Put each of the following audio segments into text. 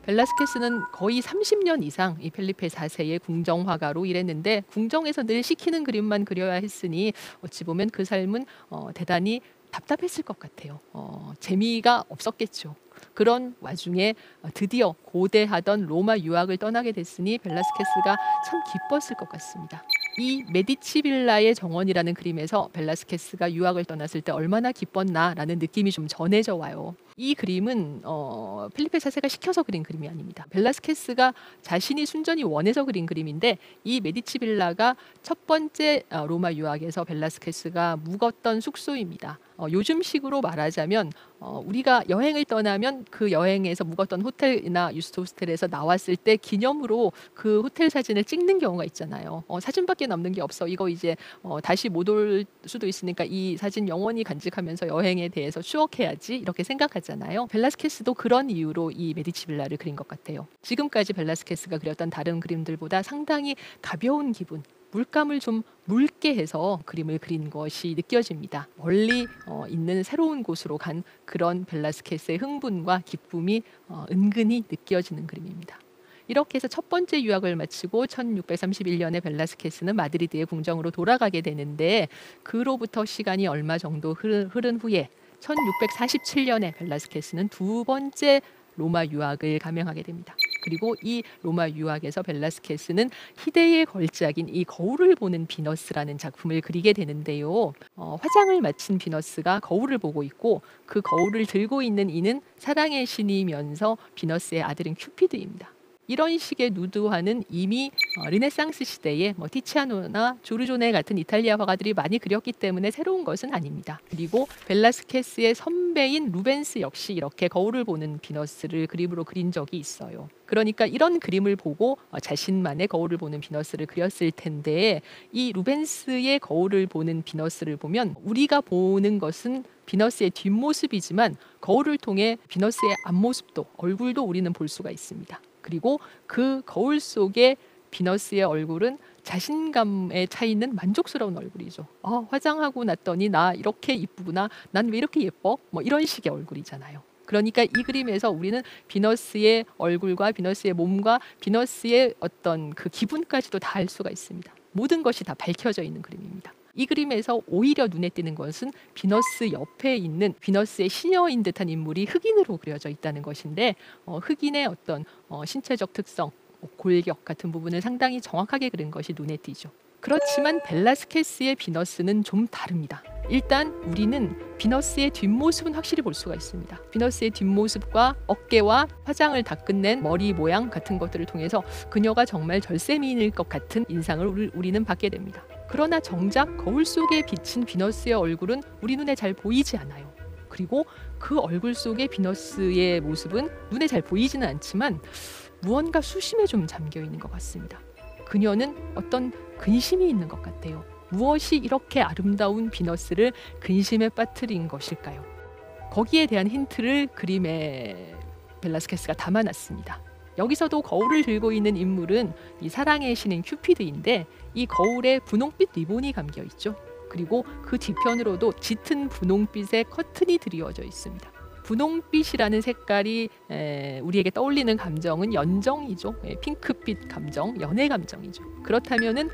벨라스케스는 거의 30년 이상 이 펠리페 4세의 궁정 화가로 일했는데 궁정에서 늘 시키는 그림만 그려야 했으니 어찌 보면 그 삶은 대단히 답답했을 것 같아요. 재미가 없었겠죠. 그런 와중에 드디어 고대하던 로마 유학을 떠나게 됐으니 벨라스케스가 참 기뻤을 것 같습니다. 이 메디치 빌라의 정원이라는 그림에서 벨라스케스가 유학을 떠났을 때 얼마나 기뻤나라는 느낌이 좀 전해져 와요. 이 그림은 필리페 4세가 시켜서 그린 그림이 아닙니다. 벨라스케스가 자신이 순전히 원해서 그린 그림인데 이 메디치 빌라가 첫 번째 로마 유학에서 벨라스케스가 묵었던 숙소입니다. 요즘식으로 말하자면 우리가 여행을 떠나면 그 여행에서 묵었던 호텔이나 유스트 호스텔에서 나왔을 때 기념으로 그 호텔 사진을 찍는 경우가 있잖아요. 사진밖에 남는 게 없어. 이거 이제 다시 못 올 수도 있으니까 이 사진 영원히 간직하면서 여행에 대해서 추억해야지 이렇게 생각하잖아요. 벨라스케스도 그런 이유로 이 메디치 빌라를 그린 것 같아요. 지금까지 벨라스케스가 그렸던 다른 그림들보다 상당히 가벼운 기분, 물감을 좀 묽게 해서 그림을 그린 것이 느껴집니다. 멀리 있는 새로운 곳으로 간 그런 벨라스케스의 흥분과 기쁨이 은근히 느껴지는 그림입니다. 이렇게 해서 첫 번째 유학을 마치고 1631년에 벨라스케스는 마드리드의 궁정으로 돌아가게 되는데 그로부터 시간이 얼마 정도 흐른 후에 1647년에 벨라스케스는 두 번째 로마 유학을 감행하게 됩니다. 그리고 이 로마 유학에서 벨라스케스는 희대의 걸작인 이 거울을 보는 비너스라는 작품을 그리게 되는데요. 화장을 마친 비너스가 거울을 보고 있고 그 거울을 들고 있는 이는 사랑의 신이면서 비너스의 아들인 큐피드입니다. 이런 식의 누드화는 이미 르네상스 시대에 티치아노나 조르조네 같은 이탈리아 화가들이 많이 그렸기 때문에 새로운 것은 아닙니다. 그리고 벨라스케스의 선배인 루벤스 역시 이렇게 거울을 보는 비너스를 그림으로 그린 적이 있어요. 그러니까 이런 그림을 보고 자신만의 거울을 보는 비너스를 그렸을 텐데 이 루벤스의 거울을 보는 비너스를 보면 우리가 보는 것은 비너스의 뒷모습이지만 거울을 통해 비너스의 앞모습도 얼굴도 우리는 볼 수가 있습니다. 그리고 그 거울 속의 비너스의 얼굴은 자신감에 차 있는 만족스러운 얼굴이죠. 화장하고 났더니 나 이렇게 이쁘구나. 난 왜 이렇게 예뻐? 이런 식의 얼굴이잖아요. 그러니까 이 그림에서 우리는 비너스의 얼굴과 비너스의 몸과 비너스의 어떤 그 기분까지도 다 알 수가 있습니다. 모든 것이 다 밝혀져 있는 그림입니다. 이 그림에서 오히려 눈에 띄는 것은 비너스 옆에 있는 비너스의 시녀인 듯한 인물이 흑인으로 그려져 있다는 것인데 흑인의 어떤 신체적 특성, 골격 같은 부분을 상당히 정확하게 그린 것이 눈에 띄죠. 그렇지만 벨라스케스의 비너스는 좀 다릅니다. 일단 우리는 비너스의 뒷모습은 확실히 볼 수가 있습니다. 비너스의 뒷모습과 어깨와 화장을 다 끝낸 머리 모양 같은 것들을 통해서 그녀가 정말 절세미인일 것 같은 인상을 우리는 받게 됩니다. 그러나 정작 거울 속에 비친 비너스의 얼굴은 우리 눈에 잘 보이지 않아요. 그리고 그 얼굴 속의 비너스의 모습은 눈에 잘 보이지는 않지만 무언가 수심에 좀 잠겨 있는 것 같습니다. 그녀는 어떤 근심이 있는 것 같아요. 무엇이 이렇게 아름다운 비너스를 근심에 빠뜨린 것일까요? 거기에 대한 힌트를 그림에 벨라스케스가 담아놨습니다. 여기서도 거울을 들고 있는 인물은 이 사랑의 신인 큐피드인데 이 거울에 분홍빛 리본이 감겨 있죠. 그리고 그 뒤편으로도 짙은 분홍빛의 커튼이 드리워져 있습니다. 분홍빛이라는 색깔이 우리에게 떠올리는 감정은 연정이죠. 핑크빛 감정, 연애 감정이죠. 그렇다면은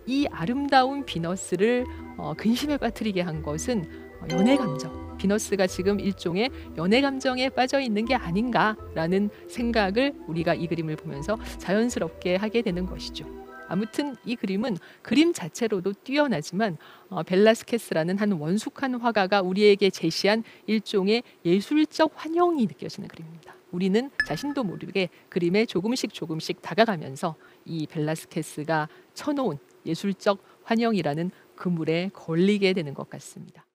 이 아름다운 비너스를 근심에 빠뜨리게 한 것은 연애 감정. 비너스가 지금 일종의 연애 감정에 빠져 있는 게 아닌가라는 생각을 우리가 이 그림을 보면서 자연스럽게 하게 되는 것이죠. 아무튼 이 그림은 그림 자체로도 뛰어나지만 벨라스케스라는 한 원숙한 화가가 우리에게 제시한 일종의 예술적 환영이 느껴지는 그림입니다. 우리는 자신도 모르게 그림에 조금씩 다가가면서 이 벨라스케스가 쳐놓은 예술적 환영이라는 그물에 걸리게 되는 것 같습니다.